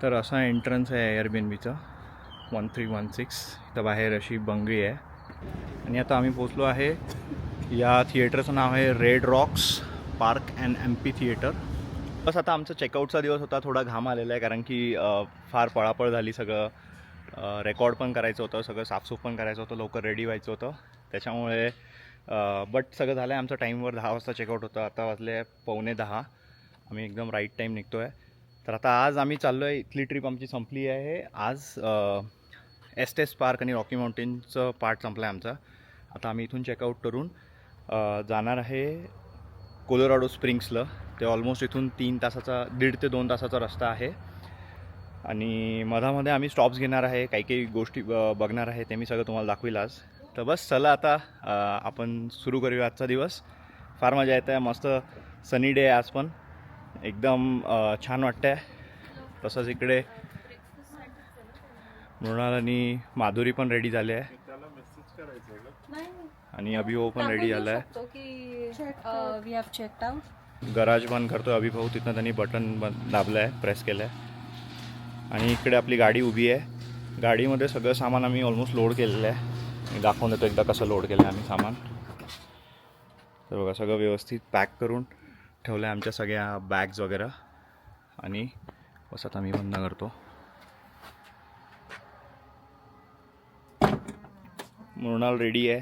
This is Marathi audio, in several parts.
तर असा एंट्रन्स आहे एअरबीएनबीचा 1316. इथं बाहेर अशी बंगळी आहे. आणि आता आम्ही पोचलो आहे. या थिएटरचं नाव आहे red Roxx park and amphitheatre. बस आता आमचा चेकआउटचा दिवस होता. थोडा घाम आलेला आहे कारण की फार पळापळ झाली. सगळं रेकॉर्ड पण करायचं होतं, सगळं साफसूफ पण करायचं होतं, लवकर रेडी व्हायचं होतं. त्याच्यामुळे बट सगळं झालं आहे. आमचं टाईमवर 10 वाजता चेकआउट होतं. आता वाजले 9:45. आम्ही एकदम राईट टाईम निघतो आहे. तर आता आज आम्ही चाललो आहे. इथली ट्रिप आमची संपली आहे. आज एस्टेस पार्क आणि रॉकी माउंटेनचं पार्ट संपला आहे आमचा. आता आम्ही इथून चेकआउट करून जाणार आहे कोलोराडो स्प्रिंग्सला. ते ऑलमोस्ट इथून 1.5 ते 2 तासाचा रस्ता आहे. आणि मधामध्ये आम्ही स्टॉप्स घेणार आहे, काही काही गोष्टी बघणार आहे. ते मी सगळं तुम्हाला दाखवील आज. तर बस चला आता आपण सुरू करूया आजचा दिवस. फार मजा येत आहे. मस्त सनी डे आहे आज पण. एकदम छान वाटतं आहे. तसंच इकडे मृणाल आणि माधुरी पण रेडी झाले आहे आणि अभिभाऊ पण रेडी झाला आहे. गराज बंद करतोय अभिभाऊ. तिथनं त्यांनी बटन दाबलं आहे, प्रेस केलं आहे. आणि इकडे आपली गाडी उभी आहे. गाडीमध्ये सगळं सामान आम्ही ऑलमोस्ट लोड केलेलं आहे. मी दाखवून देतो एकदा कसं लोड केलं आहे आम्ही सामान. तर बघा सगळं व्यवस्थित पॅक करून ठेवलं आहे आमच्या सगळ्या बॅग्स वगैरे. आणि बस आता मी बंद करतो. मृणाल रेडी आहे,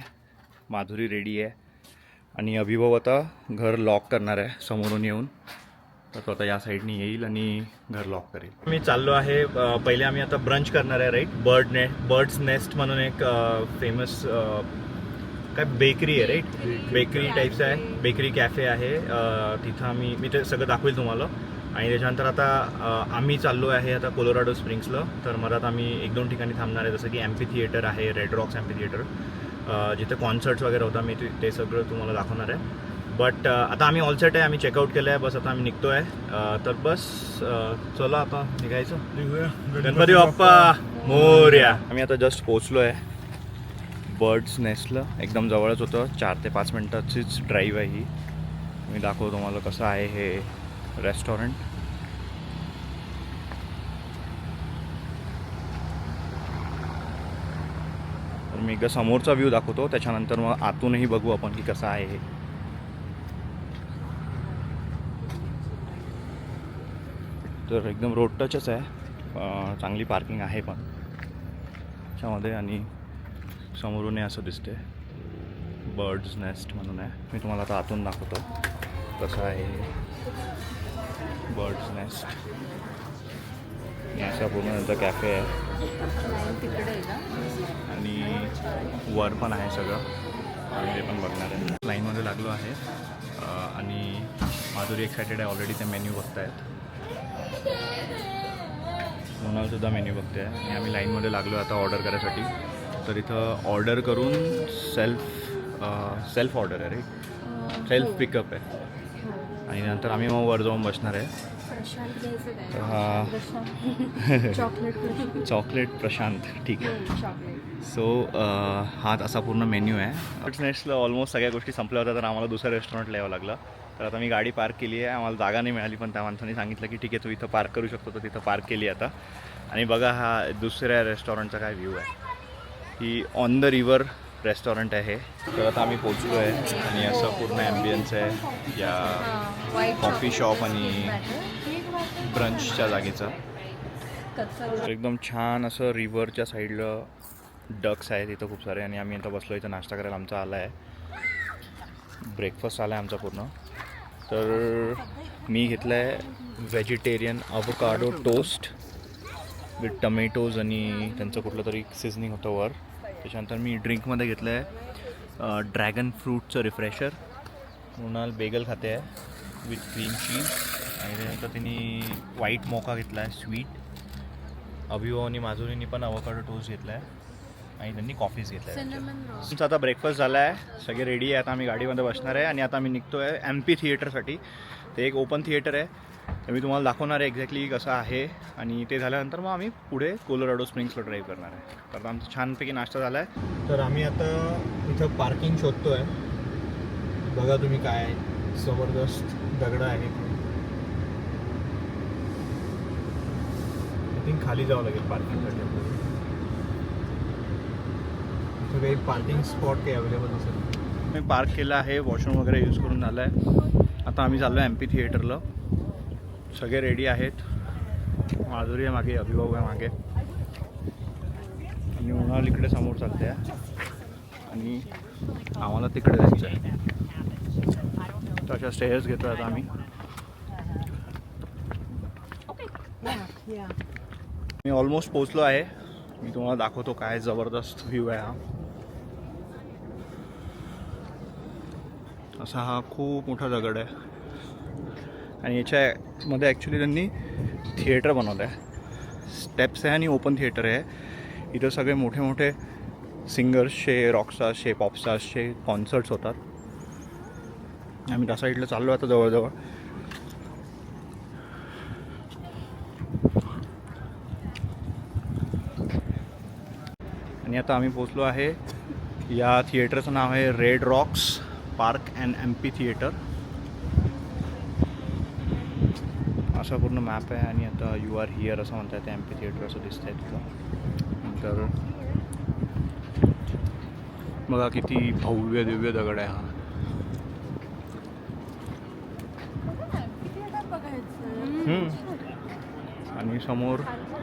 माधुरी रेडी आहे आणि अभिभाव आता घर लॉक करणार आहे समोरून येऊन. तर तो आता या साईडनी येईल आणि घर लॉक करेल. मी चाललो आहे. पहिले आम्ही आता ब्रंच करणार आहे राईट. बर्ड्स नेस्ट म्हणून एक फेमस काय बेकरी आहे राईट. बेकरी टाईप्स आहे, बेकरी कॅफे आहे. तिथं मी ते सगळं दाखवेल तुम्हाला. आणि त्याच्यानंतर आता आम्ही चाललो आहे आता कोलोराडो स्प्रिंग्सला. तर मधात आम्ही 1-2 ठिकाणी थांबणार आहे. जसं की एम्पी थिएटर आहे, रेड रॉक्स एम्पी थिएटर, जिथे कॉन्सर्ट्स वगैरे होता. मी ते सगळं तुम्हाला दाखवणार आहे. बट आता आम्ही ऑल सेट आहे. आम्ही चेकआउट केलं आहे. बस आता आम्ही निघतो आहे. तर बस चला आता निघायचं. गणपती बाप्पा मोरया. आम्ही आता जस्ट पोचलो आहे बर्ड्स नेस्टला. एकदम जवळच होतं. 4 ते 5 मिनटाचीच ड्राईव्ह आहे ही. मी दाखवतो तुम्हाला कसं आहे हे रेस्टॉरंट. तर मी एकदा समोरचा व्ह्यू दाखवतो, त्याच्यानंतर मग आतूनही बघू आपण की कसं आहे हे. तर एकदम रोड टचच आहे. चांगली पार्किंग आहे पण त्याच्यामध्ये. आणि समोरून असं दिसते बर्ड्स नेस्ट म्हणून आहे. मी तुम्हाला आता आतून दाखवतो कसं आहे बर्ड्स नेस्ट. असा पूर्ण त्यांचा कॅफे आहे आणि वर पण आहे सगळं. आम्ही ते पण बघणार आहे. लाईनमध्ये लागलो आहे आणि माधुरी एक्सायटेड आहे ऑलरेडी. ते मेन्यू बघतायत. मृणालसुद्धा मेन्यू बघते आहे. आणि आम्ही लाईनमध्ये लागलो आता ऑर्डर करायसाठी. तर इथं ऑर्डर करून सेल्फ ऑर्डर आहे राईट. सेल्फ पिकअप आहे. आणि नंतर आम्ही मग वर जाऊन बसणार आहे. चॉकलेट प्रशांत ठीक आहे. सो हा असा पूर्ण मेन्यू आहे. बर्ड्स नेस्टला ऑलमोस्ट सगळ्या गोष्टी संपल्या होत्या. तर आम्हाला दुसऱ्या रेस्टॉरंटला यावं लागलं. तर आता मी गाडी पार्क केली आहे. आम्हाला जागा नाही मिळाली पण त्या माणसाने सांगितलं की ठीक आहे तू इथं पार्क करू शकतो. तर तिथं पार्क केली आता. आणि बघा हा दुसऱ्या रेस्टॉरंटचा काय व्ह्यू आहे. ही ऑन द रिव्हर रेस्टॉरंट आहे. तर आता आम्ही पोचलो आहे आणि असं पूर्ण ॲम्बियन्स आहे या कॉफी शॉप आणि ब्रंचच्या जागेचं. एकदम छान असं रिव्हरच्या साईडला डक्स आहेत इथं खूप सारे. आणि आम्ही आता बसलो इथं नाश्ता करायला. आमचा आला आहे ब्रेकफास्ट आला आहे आमचा पूर्ण. तर मी घेतलं आहे व्हेजिटेरियन अवोकाडो टोस्ट विथ टमॅटोज आणि त्यांचं कुठलं तरी सीझनिंग होतं वर. त्याच्यानंतर मी ड्रिंकमध्ये घेतलं आहे ड्रॅगन फ्रूटचं रिफ्रेशर. मृणाल बेगल खाते आहे विथ क्रीम चीज. आणि त्यानंतर त्यांनी व्हाईट मोका घेतला आहे स्वीट. अभिभाव आणि माधुरींनी पण अवोकाडो टोस्ट घेतला आहे आणि त्यांनी कॉफीज घेतल्या आहे. तुमचा आता ब्रेकफास्ट झाला आहे. सगळे रेडी आहे. आता आम्ही गाडीमध्ये बसणार आहे आणि आता आम्ही निघतो आहे एम्पी थिएटरसाठी. ते एक ओपन थिएटर आहे. तर मी तुम्हाला दाखवणार आहे एक्झॅक्टली कसं आहे. आणि ते झाल्यानंतर मग आम्ही पुढे कोलोराडो स्प्रिंग्सला ड्राईव्ह करणार आहे. तर आमचा छानपैकी नाश्ता झाला आहे. तर आम्ही आता इथं पार्किंग शोधतो आहे. बघा तुम्ही काय जबरदस्त दगडं आहे. आय थिंक खाली जावं लागेल पार्किंगसाठी आपल्याला. इथं काही पार्किंग स्पॉट काही अवेलेबल नसेल. मी पार्क केलं आहे, वॉशरूम वगैरे यूज करून झालं आहे. आता आम्ही चाललो आहे एम पी थिएटरला. सगळे रेडी आहेत. माधुरी आहे मागे, अभिभाऊ आहे मागे आणि उन्हाळ इकडे समोर चालते आहे आणि आम्हाला तिकडे जायचं आहे. तर अशा स्टेअर्स घेतो आता आम्ही. मी ऑलमोस्ट पोचलो आहे. मी तुम्हाला दाखवतो काय जबरदस्त व्ह्यू आहे हा. असा हा खूप मोठा दगड आहे आणि याच्यामध्ये ॲक्च्युली त्यांनी थिएटर बनवलं आहे. स्टेप्स आहे आणि ओपन थिएटर आहे. इथं सगळे मोठे मोठे सिंगर्सचे, रॉकस्टार्सचे, पॉपस्टार्सचे कॉन्सर्ट्स होतात. आम्ही त्या साईडला चाललो आता जवळजवळ. आणि आता आम्ही पोचलो आहे. या थिएटरचं नाव आहे red Roxx park and M P theatre. असा पूर्ण मॅप आहे आणि आता यू आर हिअर असं म्हणता येतं. एम पी थिएटर असं दिसतं आहे तिथं. तर बघा किती भव्य दिव्य दगड आहे हा. आणि समोर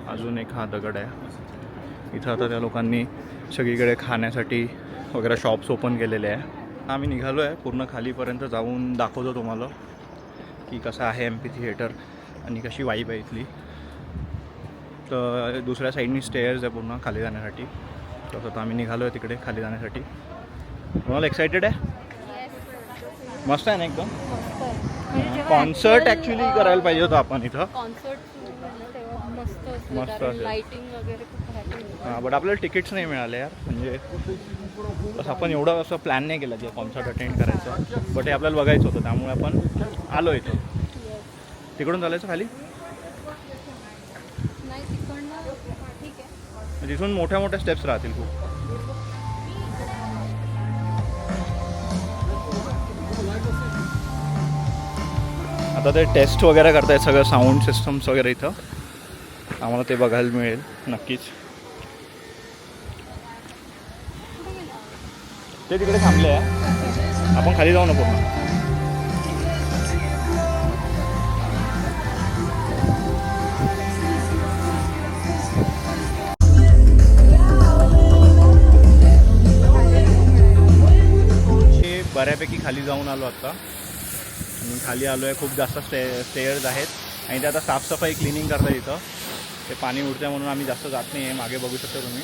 अजून एक हा दगड आहे. इथं आता त्या लोकांनी सगळीकडे खाण्यासाठी वगैरे शॉप्स ओपन केलेले आहे. आम्ही निघालो आहे. पूर्ण खालीपर्यंत जाऊन दाखवतो तुम्हाला की कसं आहे एम पी थिएटर आणि कशी वाईब आहे इथली. तर दुसऱ्या साईडनी स्टेअर्स आहे पूर्ण खाली जाण्यासाठी. तसं तर आम्ही निघालो आहे तिकडे खाली जाण्यासाठी. तुम्हाला एक्सायटेड आहे? मस्त आहे ना एकदम. कॉन्सर्ट ॲक्च्युली करायला पाहिजे होतं आपण इथं. मस्त असेल. हां, बट आपल्याला तिकीट्स नाही मिळाले यार. म्हणजे असं आपण एवढं असं प्लॅन नाही केला की कॉन्सर्ट अटेंड करायचं. बट हे आपल्याला बघायचं होतं त्यामुळे आपण आलो इथं. तिकडून चालायचं खाली. तिथून मोठ्या मोठ्या स्टेप्स राहतील खूप. आता ते टेस्ट वगैरे करतायत सगळं साऊंड सिस्टम्स वगैरे इथं. आम्हाला ते बघायला मिळेल नक्कीच. ते तिकडे थांबले आहे. आपण खाली जाऊ ना पूर्ण. बऱ्यापैकी खाली जाऊन आलो आत्ता आणि खाली आलो आहे. खूप जास्त स्टेअर्स आहेत आणि ते आता साफसफाई क्लिनिंग करतात इथं. ते पाणी उडतं म्हणून आम्ही जास्त जात नाही आहे. मागे बघू शकता तुम्ही.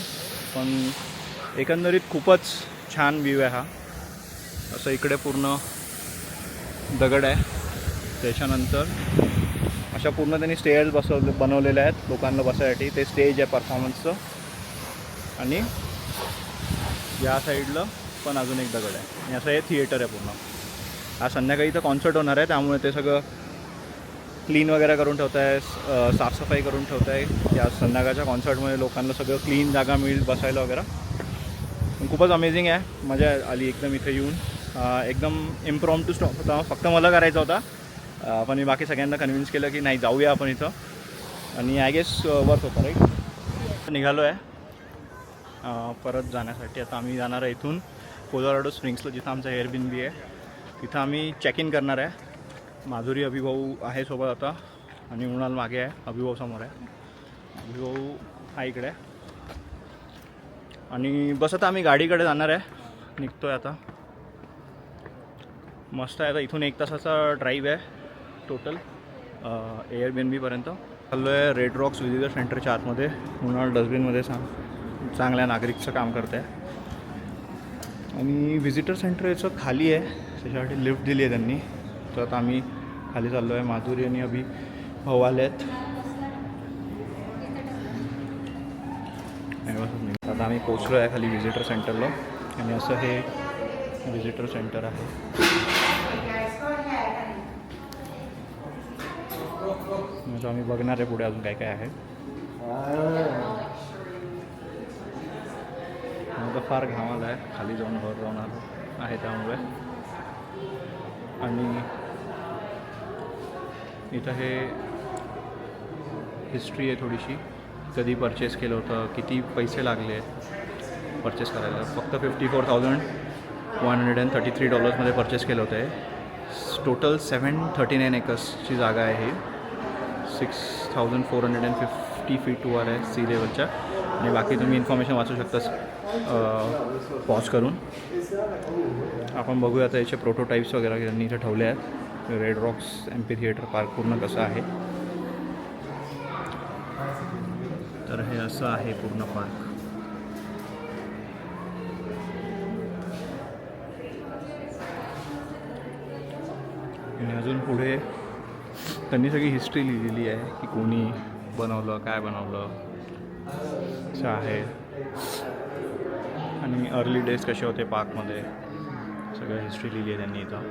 पण एकंदरीत खूपच छान व्ह्यू आहे हा. असं इकडे पूर्ण दगड आहे. त्याच्यानंतर अशा पूर्ण त्यांनी स्टेअर्स बनवलेले आहेत लोकांना बसायसाठी. ते स्टेज आहे परफॉर्मन्सचं. आणि या साईडला पण अजून एक दगड आहे आणि असं हे थिएटर आहे पूर्ण. आज संध्याकाळी इथं कॉन्सर्ट होणार आहे त्यामुळे ते सगळं क्लीन वगैरे करून ठेवत आहे. साफसफाई करून ठेवत आहे. या संध्याकाळच्या कॉन्सर्टमध्ये लोकांना सगळं क्लीन जागा मिळेल बसायला वगैरे. खूपच अमेझिंग आहे. मजा आली एकदम इथे येऊन. एकदम इम्प्रॉम्प्टू स्टॉप होता. फक्त मला करायचा होता पण मी बाकी सगळ्यांना कन्व्हिन्स केलं की नाही जाऊया आपण इथं. आणि आय गेस वर्थ होता राईट. निघालो आहे परत जाण्यासाठी. आता आम्ही जाणार आहे इथून कोलोराडो स्प्रिंग्सला जिथं आमचा एअरबीएनबी आहे. तिथं आम्ही चेक इन करणार आहे. माधुरी अभिभाऊ आहे सोबत आता आणि मृणाल मागे आहे. अभिभाऊ समोर आहे. अभिभाऊ हा इकडे आहे. आणि बस आता आम्ही गाडीकडे जाणार आहे. निघतो आहे आता. मस्त आहे. आता इथून 1 तासाचा ड्राईव्ह आहे टोटल एअरबीएनबीपर्यंत. चाललो आहे रेड रॉक्स विजिटर सेंटरच्या आतमध्ये. मृणाल डस्टबिनमध्ये चांगल्या नागरिकचं काम करते आहे. आणि विजिटर सेंटर याचं खाली आहे. त्याच्यासाठी लिफ्ट दिली आहे त्यांनी. तर आता आम्ही खाली चाललो आहे. माधुरी आणि अभिभाऊ आले आहेत. आता आम्ही पोचलो आहे खाली विजिटर सेंटरला. आणि असं हे विजिटर सेंटर आहे. म्हणजे आम्ही बघणार आहे पुढे अजून काय काय आहे. तर फार घाम आला आहे. खाली जाऊन वर जाऊन आलो आहे त्यामुळे. आणि इथं हे हिस्ट्री आहे थोडीशी कधी परचेस केलं होतं, किती पैसे लागले परचेस करायला. फक्त $54,133मध्ये परचेस केलं होतं आहे. टोटल 739 एकर्सची जागा आहे ही. 6,450 फीट वर आहे सी लेवलच्या. आणि बाकी तुम्ही इन्फॉर्मेशन वाचू शकता पॉज करून. आपण बघूया आता याचे प्रोटोटाईप्स वगैरे त्यांनी इथे ठेवले आहेत. Red Roxx amphi theatre park पूर्ण कसं आहे. तर हे असं आहे पूर्ण पार्क. आणि अजून पुढे त्यांनी सगळी हिस्ट्री लिहिलेली आहे की कोणी बनवलं, काय बनवलं, असं आहे. आणि अर्ली डेज कसे होते पार्कमध्ये सगळं हिस्ट्री लिहिली आहे त्यांनी इथं.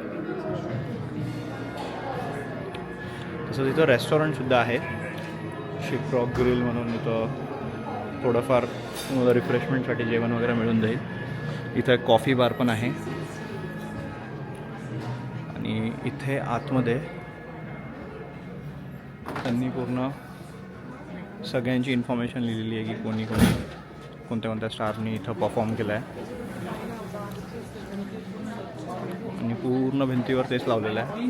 तसंच इथं रेस्टॉरंटसुद्धा आहे, शिपरॉक ग्रिल म्हणून. इथं थोडंफार रिफ्रेशमेंटसाठी जेवण वगैरे मिळून जाईल. इथं एक कॉफी बार पण आहे. आणि इथे आतमध्ये त्यांनी पूर्ण सगळ्यांची इन्फॉर्मेशन लिहिलेली आहे की कोणी कोणी कोणत्या कोणत्या स्टारनी इथं परफॉर्म केलं आहे. आणि पूर्ण भिंतीवर तेच लावलेलं आहे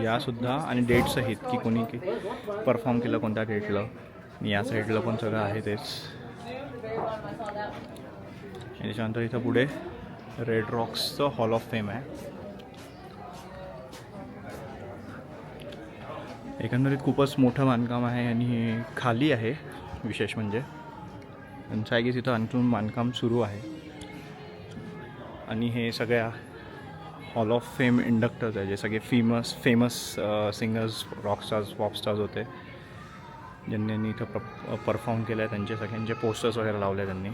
यासुद्धा. आणि डेटसहित की कोणी परफॉर्म केलं कोणत्या डेटला. या साईडला पण सगळं आहे तेच. त्याच्यानंतर इथं पुढे रेड रॉक्सचं हॉल ऑफ फेम आहे. एकंदरीत खूपच मोठं बांधकाम आहे. आणि हे खाली आहे. विशेष म्हणजे त्यांचं आहे की तिथं आणखून बांधकाम सुरू आहे. आणि हे सगळ्या हॉल ऑफ फेम इंडक्टर्स आहे, जे सगळे फेमस सिंगर्स, रॉकस्टार्स, पॉपस्टार्स होते ज्यांनी इथं परफॉर्म केलं आहे. त्यांचे सगळ्यांचे पोस्टर्स वगैरे लावले त्यांनी.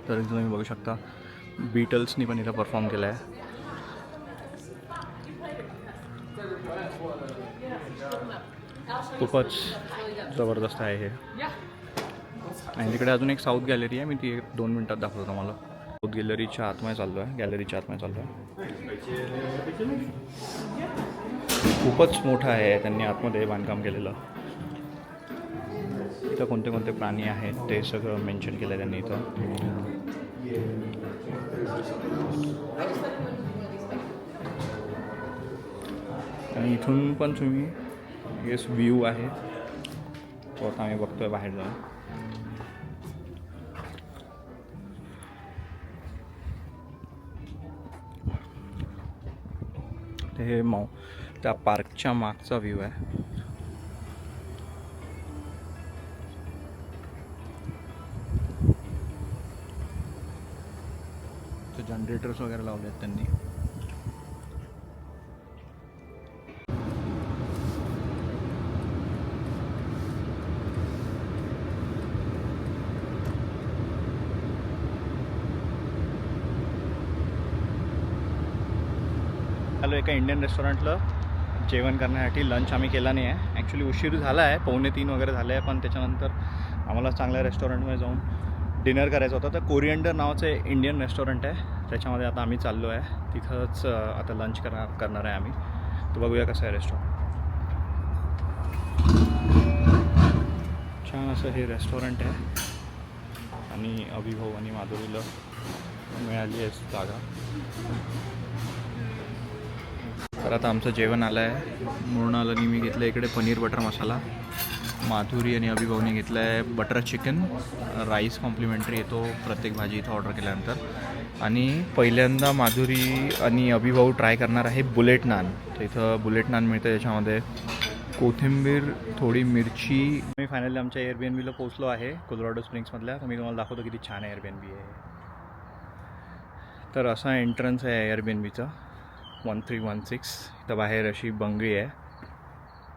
तर इथं तुम्ही बघू शकता बीटल्सनी पण इथं परफॉर्म केलं आहे. खूपच जबरदस्त आहे हे. आणि तिकडे अजून एक साऊथ गॅलरी आहे. मी ती 2 मिनटात दाखवतो तुम्हाला. साऊथ गॅलरीच्या आतमध्ये चाललो आहे, गॅलरीच्या आतमध्ये चाललो आहे. खूपच मोठं आहे त्यांनी आतमध्ये बांधकाम केलेलं. इथं कोणते कोणते प्राणी आहेत ते सगळं मेन्शन केलं आहे त्यांनी इथं. आणि इथून पण तुम्ही येस व्ह्यू आहे तो आता आम्ही बघतोय बाहेर जाऊन. ते त्या पार्कच्या मागचा व्ह्यू आहे. ते जनरेटर्स वगैरे लावले आहेत त्यांनी. आलो एका इंडियन रेस्टॉरंटला जेवण करण्यासाठी. लंच आम्ही केला नाही आहे ॲक्च्युली, उशीर झाला आहे, 2:45 वगैरे झाले आहे. पण त्याच्यानंतर आम्हाला चांगल्या रेस्टॉरंटमध्ये जाऊन डिनर करायचं होतं. तर कोरिएंडर नावाचं इंडियन रेस्टॉरंट आहे, त्याच्यामध्ये आता आम्ही चाललो आहे. तिथंच आता लंच करणार आहे आम्ही. तर बघूया कसं आहे रेस्टॉरंट. छान असं हे रेस्टॉरंट आहे. आणि अभिभाऊ आणि माधुरीला मिळाली आहे जागा. तर आता आमचं जेवण आलं आहे. मृणालनी मी घेतलं इकडे पनीर बटर मसाला. माधुरी आणि अभिभाऊने घेतलं आहे बटर चिकन. राईस कॉम्प्लिमेंटरी येतो प्रत्येक भाजी इथं ऑर्डर केल्यानंतर. आणि पहिल्यांदा माधुरी आणि अभिभाऊ ट्राय करणार आहे बुलेट नान. तर इथं बुलेट नान मिळतं, त्याच्यामध्ये कोथिंबीर, थोडी मिरची. मी फायनली आमच्या एअरबीएनबीला पोहोचलो आहे कोलोराडो स्प्रिंग्समधल्या. तर मी तुम्हाला दाखवतो किती छान एअरबीएनबी आहे. तर असा एंट्रन्स आहे एअरबीएनबीचा 1316. इथं बाहेर अशी बंगळी आहे,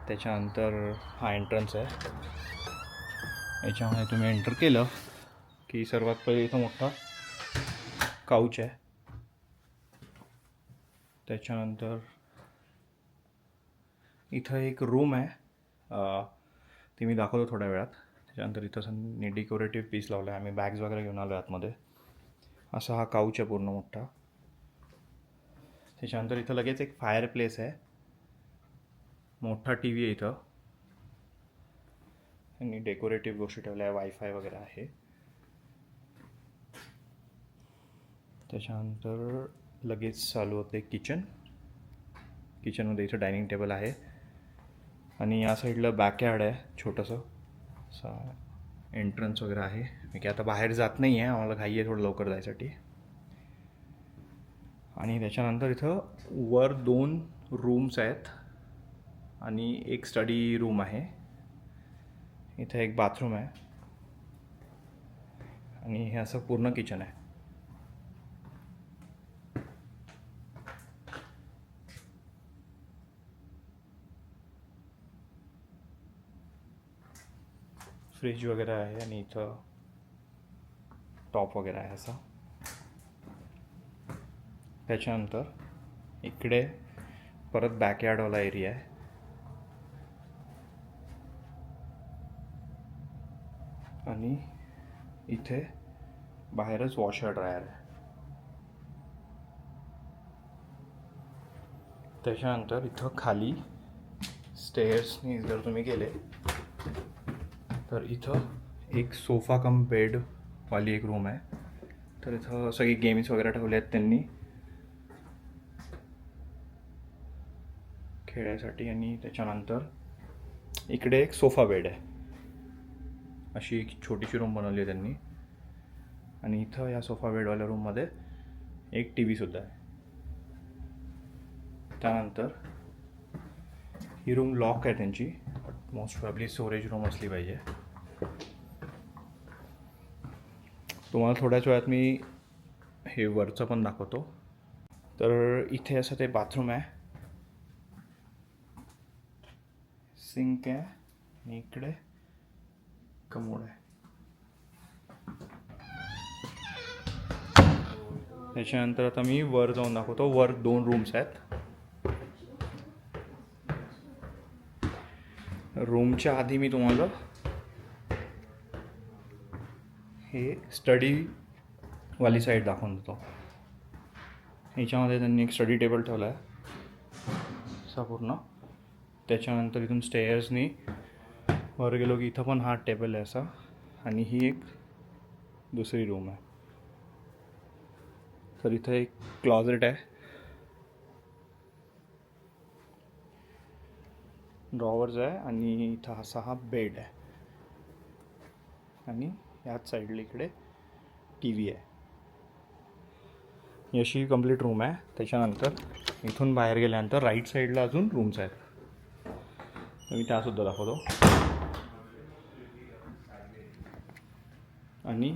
त्याच्यानंतर हा एंट्रन्स आहे. याच्यामध्ये तुम्ही एंटर केलं की सर्वात पहिले इथं मोठा काउच आहे. त्याच्यानंतर इथं एक रूम आहे, ती मी दाखवतो थोड्या वेळात. त्याच्यानंतर इथं डेकोरेटिव्ह पीस लावला आहे. आम्ही बॅग्स वगैरे घेऊन आलो आतमध्ये. असा हा काउच आहे पूर्ण मोठा. त्याच्यानंतर इथं लगेच एक फायर प्लेस आहे, मोठा टी व्ही आहे इथं. आणि डेकोरेटिव्ह गोष्टी ठेवल्या आहे, वायफाय वगैरे आहे. त्याच्यानंतर लगेच चालू होते किचनमध्ये इथं डायनिंग टेबल आहे आणि या साईडला बॅकयार्ड आहे छोटंसं असं एंट्रन्स वगैरे आहे. मी काय आता बाहेर जात नाही आहे, आम्हाला घाई आहे थोडं लवकर जायसाठी. आणि त्याच्यानंतर इथं वर 2 रूम्स आहेत आणि एक स्टडी रूम आहे. इथं एक बाथरूम आहे आणि हे असं पूर्ण किचन आहे. फ्रीज वगैरे आहे आणि इथं टॉप वगैरे आहे असं. त्याच्यानंतर इकडे परत बॅकयार्डवाला एरिया आहे. आणि इथे बाहेरच वॉशर ड्रायर आहे. त्याच्यानंतर इथं खाली स्टेअर्सनी जर तुम्ही गेले तर इथं एक सोफा कम बेडवाली एक रूम आहे. तर इथं सगळी गेम्स वगैरे ठेवले आहेत त्यांनी खेळायसाठी. आणि त्याच्यानंतर इकडे एक सोफा बेड आहे, अशी एक छोटीशी रूम बनवली आहे त्यांनी. आणि इथं या सोफा बेडवाल्या रूममध्ये एक टी व्हीसुद्धा आहे. त्यानंतर ही रूम लॉक आहे त्यांची, मोस्ट प्रॉब्ली स्टोरेज रूम असली पाहिजे. तुम्हाला थोड्याच वेळात मी हे वरचं पण दाखवतो. तर इथे असं ते बाथरूम आहे, सिंक आहे आणि इकडे कमोड आहे. त्याच्यानंतर आता मी वर जाऊन दाखवतो. वर 2 रूम्स आहेत. रूमच्या आधी मी तुम्हाला हे स्टडीवाली साईड दाखवून देतो. ह्याच्यामध्ये त्यांनी एक स्टडी टेबल ठेवला आहे असा पूर्ण. त्याच्यानंतर इथून स्टेअर्सनी वर गेलो की इथं पण हा टेबल आहे असा. आणि ही एक दुसरी रूम आहे. तर इथं एक क्लॉजेट आहे, ड्रॉवर्स आहे आणि इथं असा हा बेड आहे. आणि याच साईडला इकडे टी व्ही आहे. ही अशी कंप्लीट रूम आहे. त्याच्यानंतर इथून बाहेर गेल्यानंतर राईट साईडला अजून रूम्स आहेत, तर मी त्यासुद्धा दाखवतो. आणि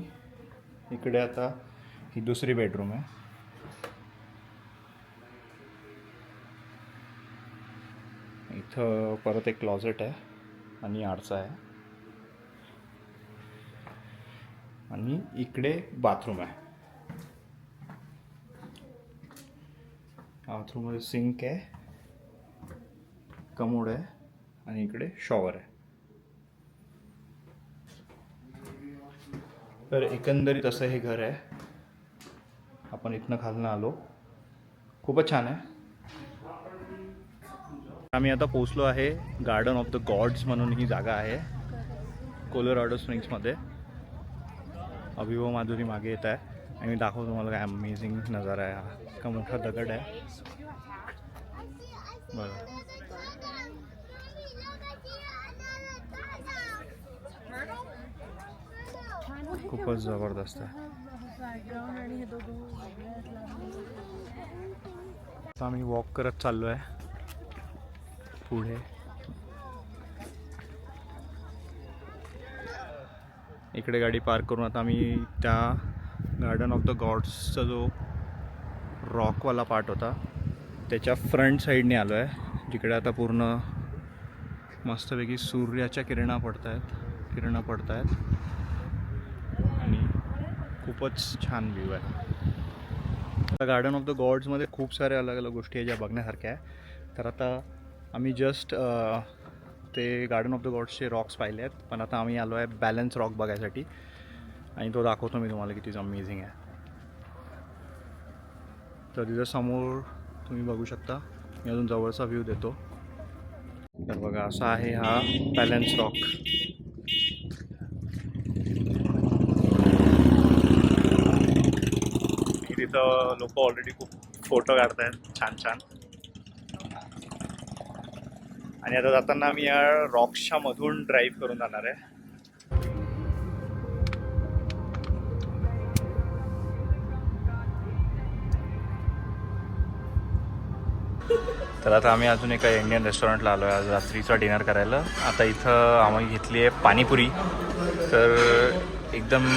इकडे आता ही दुसरी बेडरूम आहे. इथं परत एक क्लॉजेट आहे आणि आरसा आहे. आणि इकडे बाथरूम आहे. बाथरूममध्ये सिंक आहे, कमोड आहे आणि इकडे शॉवर आहे. तर एकंदरीत असं हे घर आहे. आपण इथनं खालनं आलो, खूपच छान आहे. आम्ही आता पोचलो आहे गार्डन ऑफ द गॉड्स म्हणून ही जागा आहे कोलोराडो स्प्रिंग्समध्ये. अभिभव माधुरी मागे येत आहे आणि मी दाखवतो तुम्हाला काय अमेझिंग नजारा आहे. हा इतका मोठा दगड आहे बघा. खूपच जबरदस्त आहे. आता आम्ही वॉक करत चाललो आहे पुढे. इकडे गाडी पार्क करून आता आम्ही त्या गार्डन ऑफ द गॉड्सचा जो रॉकवाला पार्ट होता त्याच्या फ्रंट साईडने आलो आहे, जिकडे आता पूर्ण मस्तपैकी सूर्याच्या किरणं पडत आहेत आणि खूपच छान व्ह्यू आहे. गार्डन ऑफ द गॉड्समध्ये खूप साऱ्या अलग अलग गोष्टी आहे ज्या बघण्यासारख्या आहे. तर आता आम्ही जस्ट ते गार्डन ऑफ द गॉड्सचे रॉक्स पाहिले आहेत, पण आता आम्ही आलो आहे बॅलन्स रॉक बघायसाठी आणि तो दाखवतो मी तुम्हाला किती अमेझिंग आहे. तर तिथं समोर तुम्ही बघू शकता, मी अजून जवळचा व्ह्यू देतो. तर बघा असा आहे हा बॅलन्स रॉक. इथं लोक ऑलरेडी खूप फोटो काढतायत छान छान. आणि आता जाताना आम्ही या रॉक्सच्या मधून ड्राईव्ह करून जाणार आहे. तर आता आम्ही अजून एका इंडियन रेस्टॉरंटला आलो आहे आज रात्रीचा डिनर करायला. आता इथं आम्ही घेतली आहे पाणीपुरी. तर एकदम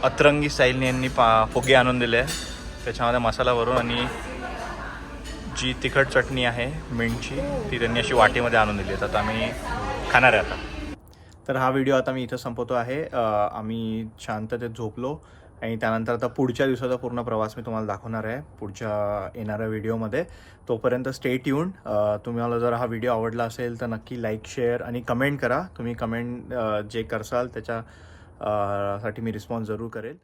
अतरंगी स्टाईलने यांनी फुगे आणून दिले आहे, त्याच्यामध्ये मसाला भरून, आणि जी तिखट चटणी आहे मिंटची ती त्यांनी अशी वाटीमध्ये आणून दिली आहे. तर आता आम्ही खाणार आहे आता. तर हा व्हिडिओ आता मी इथं संपवतो आहे. आम्ही शांततेत झोपलो आणि त्यानंतर आता पुढच्या दिवसाचा पूर्ण प्रवास मी तुम्हाला दाखवणार आहे पुढच्या येणाऱ्या व्हिडिओमध्ये. तोपर्यंत स्टे ट्यून्ड. तुम्हाला जर हा व्हिडिओ आवडला असेल तर नक्की लाईक, शेअर आणि कमेंट करा. तुम्ही कमेंट जे करसाल त्याच्या साठी मी रिस्पॉन्स जरूर करेल.